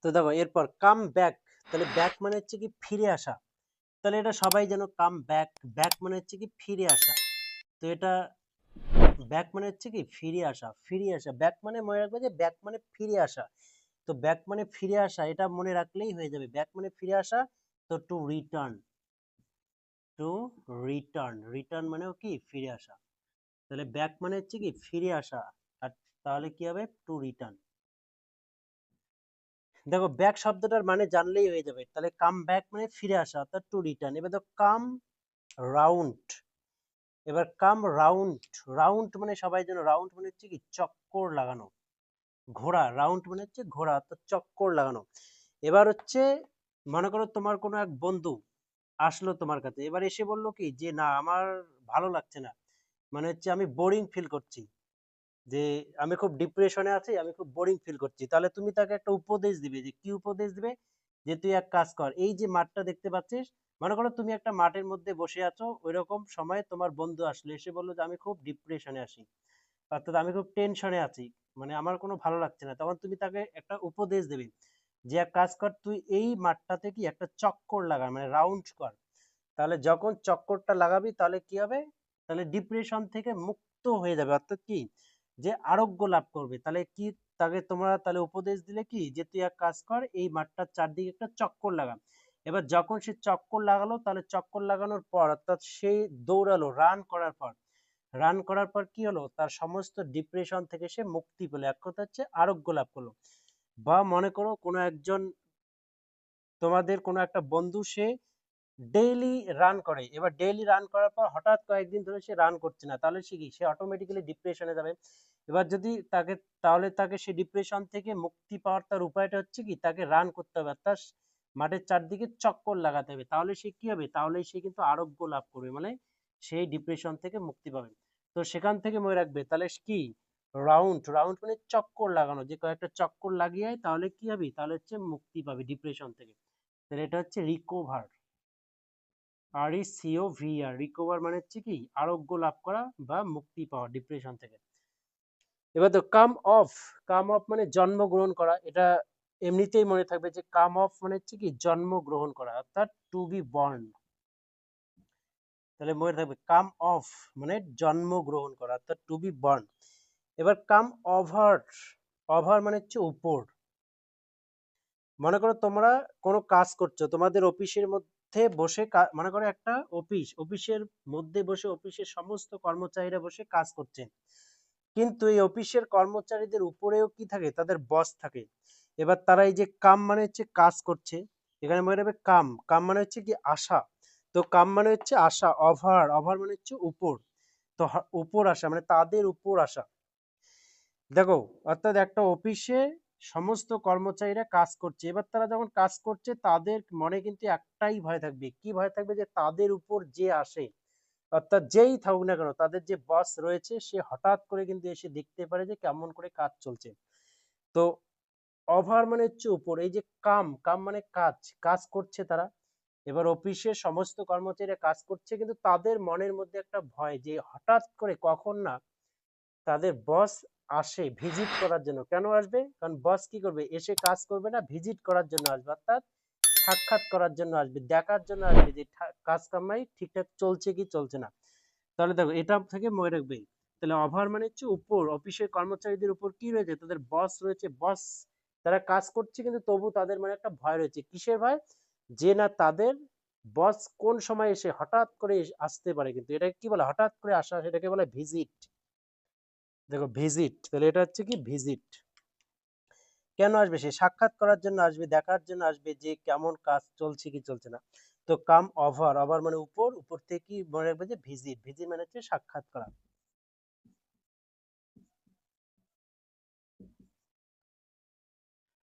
তো দেখো এরপর কাম ব্যাক, তাহলে ব্যাক মানে হচ্ছে কি ফিরে আসা। তাহলে এটা সবাই যেন কাম ব্যাক, ব্যাক মানে হচ্ছে কি ফিরে আসা। তো এটা ব্যাক মানে হচ্ছে কি ফিরে আসা, ফিরে আসা। ব্যাক মানে মনে রাখবে যে ব্যাক মানে ফিরে আসা। তো ব্যাক মানে ফিরে আসা, এটা মনে রাখলেই হয়ে যাবে। ব্যাক মানে ফিরে আসা। তো to return, to return, return মানেও কি ফিরে আসা। তাহলে ব্যাক মানে হচ্ছে কি ফিরে আসা, আর তাহলে কি হবে টু রিটার্ন। দেখো ব্যাক শব্দটার মানে জানলেই হয়ে যাবে। তাহলে কাম ব্যাক মানে ফিরে আসা অর্থাৎ টু রিটার্ন। এবার দেখো কাম রাউন্ড, এবার কাম রাউন্ড, রাউন্ড মানে সবাই যেন, রাউন্ড মানে হচ্ছে কি চক্কর লাগানো, ঘোড়া, রাউন্ড মানে হচ্ছে ঘোড়া অর্থাৎ চক্কর লাগানো। এবার হচ্ছে মনে করো তোমার কোনো এক বন্ধু আসলো তোমার কাছে, এবার এসে বললো কি যে না আমার ভালো লাগছে না, মানে হচ্ছে আমি বোরিং ফিল করছি, যে আমি খুব ডিপ্রেশনে আছি, আমি খুব বোরিং ফিল করছি। তাহলে তুমি তাকে একটা উপদেশ দিবে, যে কি উপদেশ দিবে, যে তুই এক কাজ কর, এই যে মাঠটা দেখতে পাচ্ছিস, মনে করো তুমি একটা মাঠের মধ্যে বসে আছো, ওইরকম সময় তোমার বন্ধু আসলো, এসে বললো যে আমি খুব ডিপ্রেশনে আছি, অর্থাৎ আমি খুব টেনশনে আছি, মানে আমার কোনো ভালো লাগছে না। তখন তুমি তাকে একটা উপদেশ দেবে, যে এক কাজ কর, তুই এই মাঠটাতে কি একটা চক্কর লাগা, মানে রাউন্ড কর। তাহলে যখন চক্করটা লাগাবি তাহলে কি হবে, তাহলে ডিপ্রেশন থেকে মুক্ত হয়ে যাবে, অর্থাৎ কি যে আরোগ্য লাভ করবে। তাহলে কি, তাকে তোমরা তাহলে উপদেশ দিলে কি, যে তুই এক কাজ কর, এই মাঠটার চারদিকে একটা চক্কর লাগা। এবার যখন সে চক্কর লাগালো, তাহলে চক্কর লাগানোর পর অর্থাৎ সে দৌড়ালো, রান করার পর, রান করার পর কি হলো, তার সমস্ত ডিপ্রেশন থেকে সে মুক্তি পেলো, এক কথা হচ্ছে আরোগ্য লাভ করলো। বা মনে করো কোনো একজন, তোমাদের কোনো একটা বন্ধু, সে ডেইলি রান করে, এবার ডেইলি রান করার পর হঠাৎ কয়েকদিন ধরে সে রান করছে না, তাহলে সে কি, সে অটোমেটিক্যালি ডিপ্রেশনে যাবে। এবার যদি তাকে, তাহলে তাকে সে ডিপ্রেশন থেকে মুক্তি পাওয়ার তার উপায়টা হচ্ছে কি, তাকে রান করতে হবে, তার মাঠের চারদিকে চক্কর লাগাতে হবে, তাহলে সে কি হবে, তাহলে সে কিন্তু আরোগ্য লাভ করবে, মানে সেই ডিপ্রেশন থেকে মুক্তি পাবে। তো সেখান থেকে মনে রাখবে, তাহলে কি রাউন্ড, রাউন্ড মানে চক্কর লাগানো, যে কয়েকটা চক্কর লাগিয়ে তাহলে কি হবে, তাহলে হচ্ছে মুক্তি পাবে ডিপ্রেশন থেকে। তাহলে এটা হচ্ছে রিকভার, RECOVER, রিকভার মানে হচ্ছে কি আরোগ্য লাভ করা বা মুক্তি পাওয়া ডিপ্রেশন থেকে। এবার তো কাম অফ, কাম অফ মানে জন্মগ্রহণ করা, এটা এমনিতেই মনে থাকবে যে কাম অফ মানে হচ্ছে কি জন্মগ্রহণ করা অর্থাৎ টু বি বর্ন। তাহলে মনে থাকবে কাম অফ মানে জন্মগ্রহণ করা অর্থাৎ টু বি বর্ন। এবার কাম ওভার, ওভার মানে হচ্ছে উপর। মনে করো তোমরা কোনো কাজ করছো, তোমাদের অফিসের মধ্যে বসে মনে করো একটা অফিস, অফিসের মধ্যে বসে অফিসের সমস্ত কর্মচারীরা বসে কাজ করছে, কিন্তু এই অফিসের কর্মচারীদের উপরেও কি থাকে, তাদের বস থাকে। এবার তারা এই যে কাম মানে হচ্ছে কাজ করছে, এখানে মনে রাখবে কাম, কাম মানে হচ্ছে কি আশা। তো কাম মানে হচ্ছে আশা, ওভার, ওভার মানে হচ্ছে উপর। তো উপর আসা মানে তাদের উপর আসা। দেখো অর্থাৎ একটা অফিসে সমস্ত কর্মচারীরা কাজ করছে, এবার তারা যখন কাজ করছে তাদের মনে কিন্তু একটাই ভয় থাকবে, কি ভয় থাকবে, যে তাদের উপর যে আসে, অর্থাৎ যেই থাকুক না কেন, তাদের যে বস রয়েছে সে হঠাৎ করে কিন্তু এসে দেখতে পারে যে কেমন করে কাজ চলছে। তো ওভার মানে হচ্ছে উপর, এই যে কাম, কাম মানে কাজ, কাজ করছে তারা, এবার অফিসের সমস্ত কর্মচারীরা কাজ করছে, কিন্তু তাদের মনের মধ্যে একটা ভয়, যে হঠাৎ করে কখন না তাদের বস আসে ভিজিট করার জন্য। কেন আসবে, কারণ বস কি করবে, এসে কাজ করবে না, ভিজিট করার জন্য আসবে, অর্থাৎ সাক্ষাৎ করার জন্য আসবে, দেখার জন্য আসবে যে কাজ কামাই ঠিকঠাক চলছে কি চলছে না। তাহলে দেখো এটা থেকে মনে রাখবে। তাহলে ওভার মানে হচ্ছে উপর, অফিসের কর্মচারীদের উপর কি রয়েছে, তাদের বস রয়েছে, বস তারা কাজ করছে কিন্তু তবু তাদের মানে একটা ভয় রয়েছে, কিসের ভয়, যে না তাদের বস কোন সময় এসে হঠাৎ করে আসতে পারে, কিন্তু এটা কি বলে হঠাৎ করে আসা, সেটাকে বলে ভিজিট। দেখো ভিজিট, তাহলে এটা হচ্ছে কি ভিজিট। কেন আসবে, সে সাক্ষাৎ করার জন্য আসবে, দেখার জন্য আসবে যে কেমন কাজ চলছে কি চলছে না। তো কাম ওভার, ওভার মানে উপর, উপর থেকে কি মনে রাখবে যে ভিজিট, ভিজিট মানে হচ্ছে সাক্ষাৎ করা।